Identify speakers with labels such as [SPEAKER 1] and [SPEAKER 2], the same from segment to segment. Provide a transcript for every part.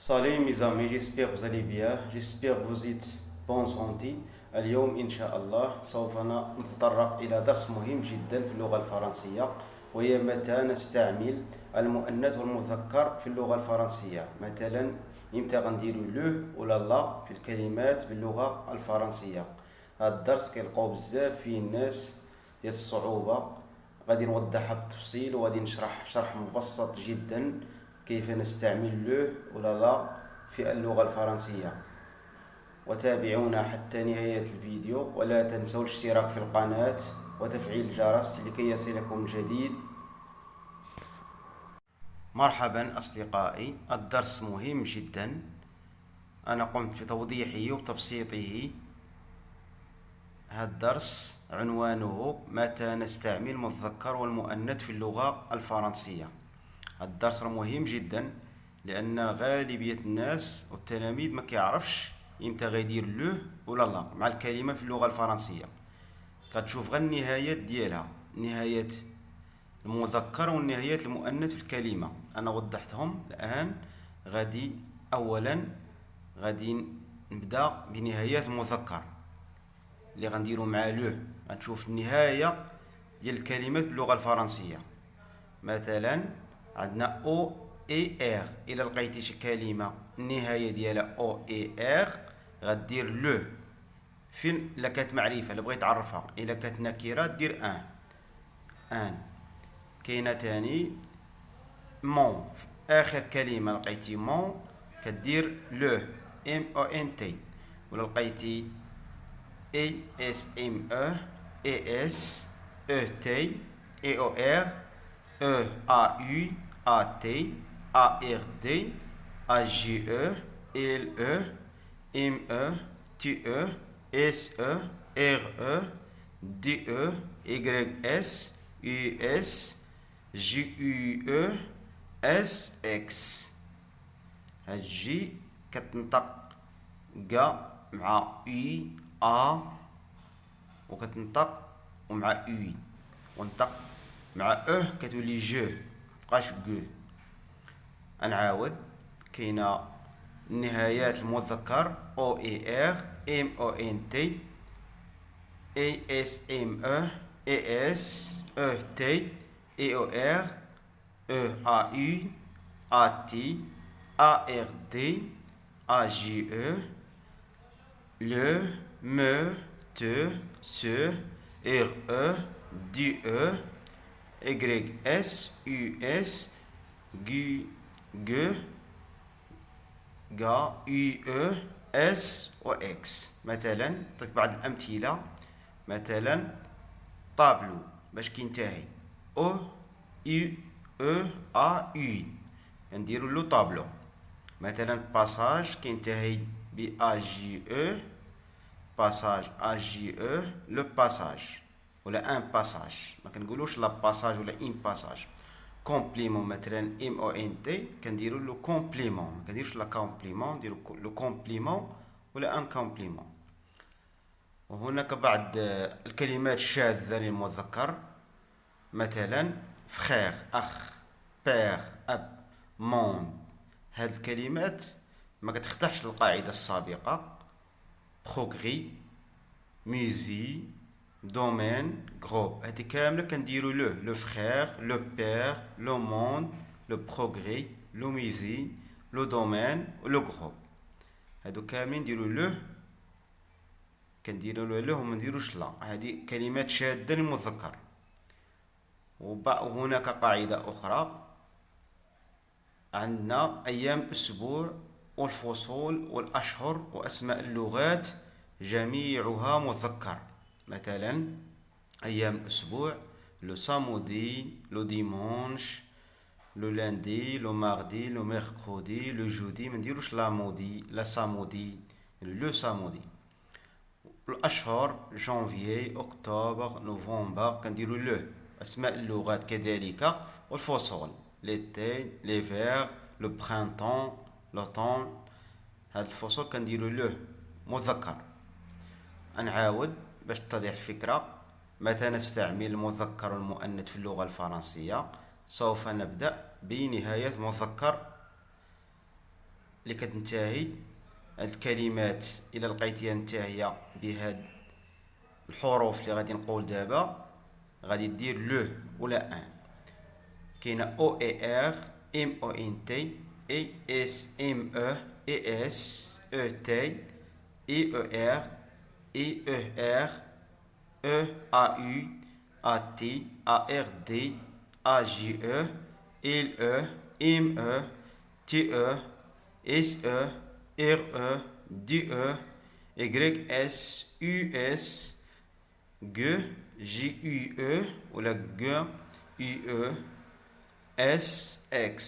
[SPEAKER 1] Salut mes amis, j'espère que vous allez bien, j'espère que vous êtes bon santé. اليوم إن شاء الله سوف نتطرق إلى درس مهم جدا في اللغة الفرنسية، وهي متى نستعمل المؤنث والمذكر في اللغة الفرنسية. مثلا إمتى غنديرو لو ولا لا في الكلمات باللغة الفرنسية. هذا الدرس كيلقاو بزاف فيه الناس ديال الصعوبة. غادي نوضحها بالتفصيل وغادي نشرح شرح مبسط جدا كيف نستعمل لو ولا لا في اللغة الفرنسية. وتابعونا حتى نهاية الفيديو، ولا تنسوا الاشتراك في القناة وتفعيل الجرس لكي يصلكم الجديد. مرحبا أصدقائي، الدرس مهم جدا. أنا قمت بتوضيحه وتبسيطه. هذا الدرس عنوانه متى نستعمل المذكر والمؤنث في اللغة الفرنسية. الدرس مهم جدا لان غالبيه الناس والتلاميذ ما كيعرفش امتى غيدير لو ولا لا مع الكلمه في اللغه الفرنسيه. كتشوف غير النهايات ديالها، نهايه المذكر والنهايات المؤنث في الكلمه. انا وضحتهم الان. اولا غادي نبدا بنهايات المذكر اللي غنديروا مع لو. غنشوف النهايه ديال الكلمات باللغه الفرنسيه. مثلا عندنا او اي ار. الا لقيتي شي كلمه النهايه ديالها او اي ار غدير لو. فين الا كانت معرفه الا بغيت تعرفها، الا كانت نكره دير ان. كاينه تاني مون. في اخر كلمه لقيتي مون كدير لو ام او ان تي. ولا لقيتي اي اس ام او اي اس او تي اي او ار E A U A T A R D A J E L E M E T E S E R E D E Y S U S J U E S X. هاد جي كتنطق قا مع اي ا، وكتنطق ومع اي، ونطق مع كتولي جو متبقاش كو. نعاود. كاينه النهايات المذكر او اي ار ام او ان تي اي اس ام او اي اس او تي اي او ار او ا يو ا تي ا ر دي ا جي او le me te se r e d e Y S U S G G G U E S و X. مثلا نعطيك بعض الأمثلة. مثلا طابلو باش كينتهي O U E A U نديرو له طابلو. مثلا باساج كينتهي ب A G E، باساج A G E لو باساج ولا ان باساج. ما كنقولوش لا باساج ولا ان باساج. كومبليمون مثلا ام او ان تي كنديرو له كومبليمون، ما كنديروش لا كومبليمون، نديرو لو كومبليمون ولا ان كومبليمون. وهناك بعض الكلمات الشاذة للمذكر. مثلا فخير اخ، بير اب، موند. هاد الكلمات ما كتخضعش للقاعدة السابقة. بروغري، ميزي، دومين، جروب. هادي كاملة كنديرو لو فخير، لو بير، لو موند، لو بروغري، لو ميزي، لو دومين و لو جروب. هادو كاملين نديرو كنديرو له وما نديروش لا. هادي كلمات شاذة للمذكر. وهناك قاعدة أخرى. عندنا أيام الأسبوع والفصول والأشهر وأسماء اللغات جميعها مذكر. مثلا أيام الأسبوع لو سامودي، لو ديمونش، لو لاندي، لو ماردي، لو ميركودي، لو جودي. ما نديروش لا مودي لا سامودي، لو سامودي. الأشهر جانفيي، أكتوبر، نوفمبر كنديرو لو. أسماء اللغات كذلك. والفصول ليتي، ليفير، لو برينتون، لوطون. هاد الفصول كنديرو له مذكر. نعاود باش تتضح الفكرة. متى نستعمل المذكر والمؤنث في اللغة الفرنسية؟ سوف نبدأ بنهاية المذكر اللي كتنتهي الكلمات الى لقيتيها نتاهيه بهاد الحروف اللي غادي نقول دابا، غادي دير لو ولا ان. كاينه او اي ار، ام او ان تي، اي اس ام او، اي اس او تي، اي او ار، اي او ار، او ا يو، ا تي، ا ر دي، ا جي او، ال او، ام او، تي او، اس او، ر او، دي او، y اس، u اس، G J U E ولا G U E S X.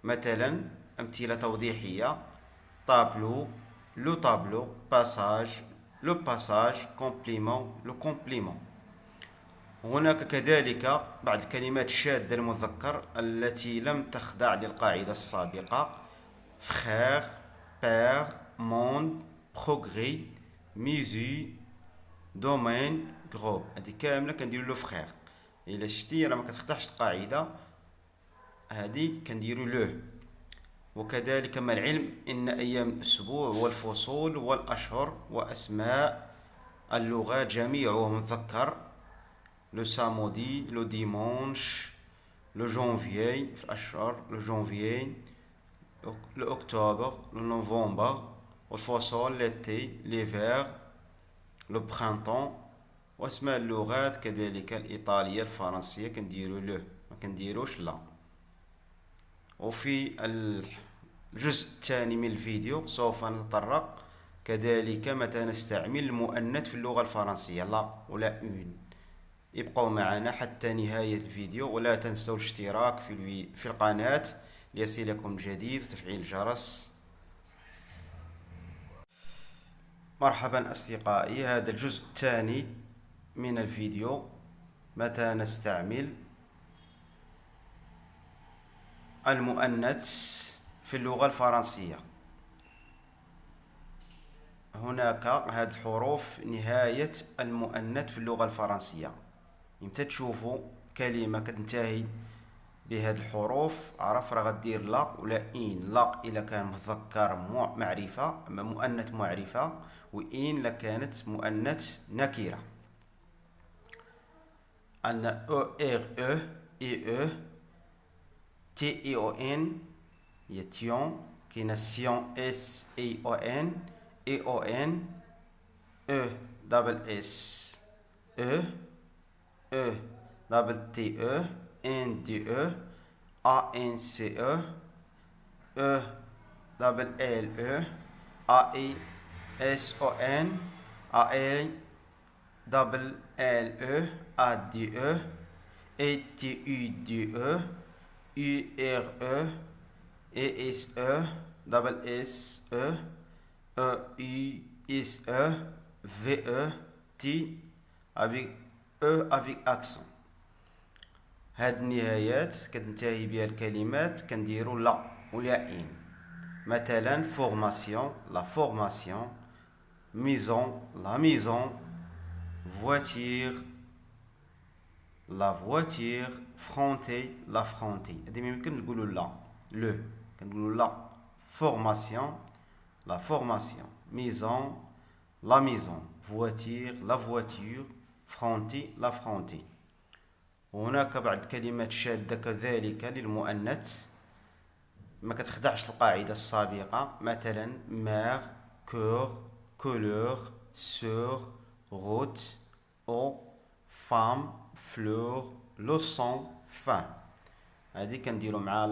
[SPEAKER 1] مثلا أمثلة توضيحية: طابلو، لو طابلو، باساج، لو باساج، كومبليمون، لو كومبليمون. هناك كذلك بعض الكلمات الشاذة المذكر التي لم تخضع للقاعدة السابقة: frère، père، monde، progrès، musée، دومين، جروب. هذه كامله كنديروا له فخير. الا شتي راه ما كتخضعش القاعده هذه كنديروا له. وكذلك مع العلم ان ايام الاسبوع والفصول والاشهر واسماء اللغات جميعها مذكر: لو سامودي، لو ديمونش، لو جونفيي في الاشهر، لو جونفيي، لو اكتوبر، لو نوفمبر، والفصول ليتي، ليفير، لو برينتون. واسماء اللغات كذلك الايطاليه، الفرنسيه كنديروا له، ما كنديروش لا. وفي الجزء الثاني من الفيديو سوف نتطرق كذلك متى نستعمل المؤنث في اللغه الفرنسيه، لا ولا اون. ابقوا معنا حتى نهايه الفيديو، ولا تنسوا الاشتراك في القناه ليصلكم الجديد وتفعيل الجرس. مرحبا أصدقائي، هذا الجزء الثاني من الفيديو: متى نستعمل المؤنث في اللغة الفرنسية. هناك هذه الحروف نهاية المؤنث في اللغة الفرنسية. امتى تشوفوا كلمة كتنتهي بهذه الحروف عرف راه غدير لا ولا إن. لا إلا كان مذكر معرفة، مؤنث معرفة، وإن لكانت مؤنث نكرة. عندنا او ار او، اي او، تي اي او ان هي تيون. كاينه سيون، اس اي او ان، اي او ان، او دبل اس او، او دبل تي او، ان دي او، ا ان سي او، او دبل ال او، ا اي اس او ان، ا اي دبل ال او، ا دي او، اي تي يو دي او، يو ار او، اي اس او، دبل اس او، او يو اس او، في او، تي avec او avec accent. هاد النهايات كتنتهي بها الكلمات كنديروا لا ولا ان. مثلا فورماسيون، لا فورماسيون، ميزون، لا ميزون، voiture، لا فواتير، فرونتي، لا فرونتي. هادي ميمكن نقولوا لا لو، كنقولوا لا فورماسيون، لا فورماسيون، ميزون، لا ميزون، فواتير، لا فواتير، فرونتي، لا فرونتي. وهناك بعض الكلمات الشاذة كذلك للمؤنث ما كتخضعش القاعدة السابقة. مثلا مير، كور، كولور، سور، روت، او، فام، فلور، لوسون، فان. هذه كنديرو مع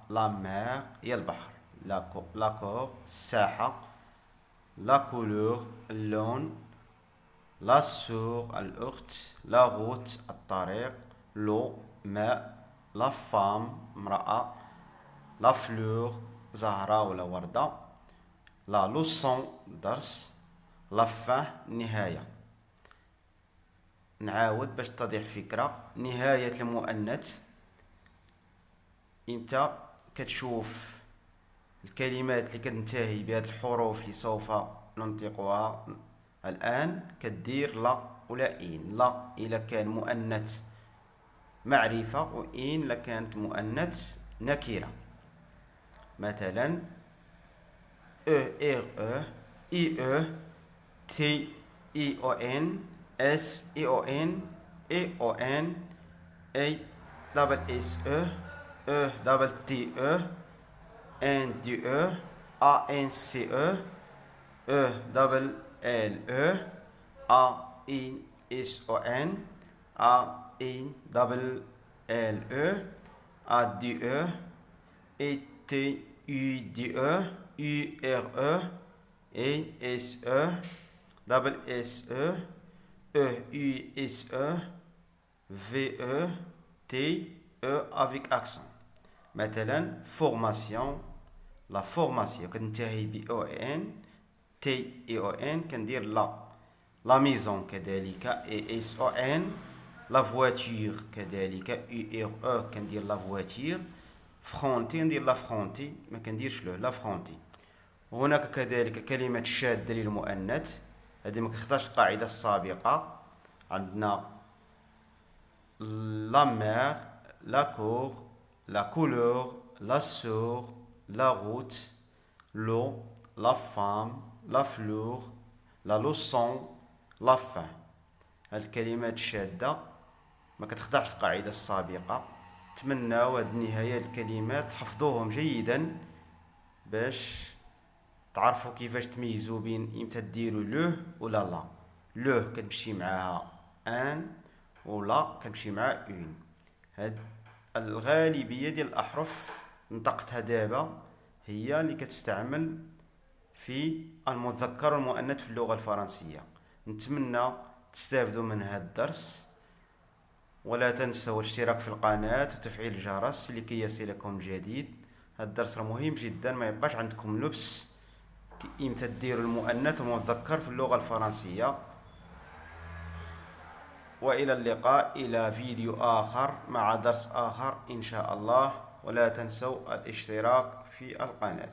[SPEAKER 1] لا مير هي البحر، لا كور الساحة، لا كولور اللون، لا سور الأخت، لا روت الطريق، لو ماء، لا فام امرأة، لا فلور زهرة ولا وردة، لا لوسون درس، لا فان نهاية. نعاود باش تتضح الفكرة: نهاية المؤنث امتى كتشوف الكلمات اللي كتنتهي بهذه الحروف اللي سوف ننطقها الآن كدير لا ولا إن. لا إلا كان مؤنث معرفة، وإن لكانت مؤنث نكرة. مثلا E R E I E T I O N S I O N E O N A double S E E double T E N D E A N C E E double L E A I S O N A I double L E A D E E T U D E U R E A S E double S E E U S E V E T E avec accent. مثلا formation لا فورماسيون كتنتهي ب او ان تي اي او ان كندير لا ميزون كذلك اي اس او ان لا فواتور كذلك يو ار او كندير لا فواتور فرونتي ندير لا فرونتي ما كنديرش لا فرونتي. وهناك كذلك كلمة شاذة للمؤنث هذه ما كتخضعش القاعدة السابقة. عندنا لا مير لا كور لا كولور لا سور لا روute l'eau la femme la fleur la leçon la fin. هاد الكلمات الشاذة ما كتخضعش القاعدة السابقة. نتمناو هاد النهاية الكلمات حفظوهم جيدا باش تعرفوا كيفاش تميزوا بين امتى ديروا لوه ولا لا. لوه كتمشي معاها ان ولا كتمشي معاها اون. هاد الغالبية ديال الأحرف نطقتها دابا هي اللي كتستعمل في المذكر والمؤنث في اللغة الفرنسية. نتمنى تستافدوا من هذا الدرس، ولا تنسوا الاشتراك في القناة وتفعيل الجرس لكي يصلكم الجديد. هذا الدرس مهم جدا، ما يبقاش عندكم لبس امتى ديروا المؤنث والمذكر في اللغة الفرنسية. وإلى اللقاء إلى فيديو آخر مع درس آخر إن شاء الله، ولا تنسوا الاشتراك في القناة.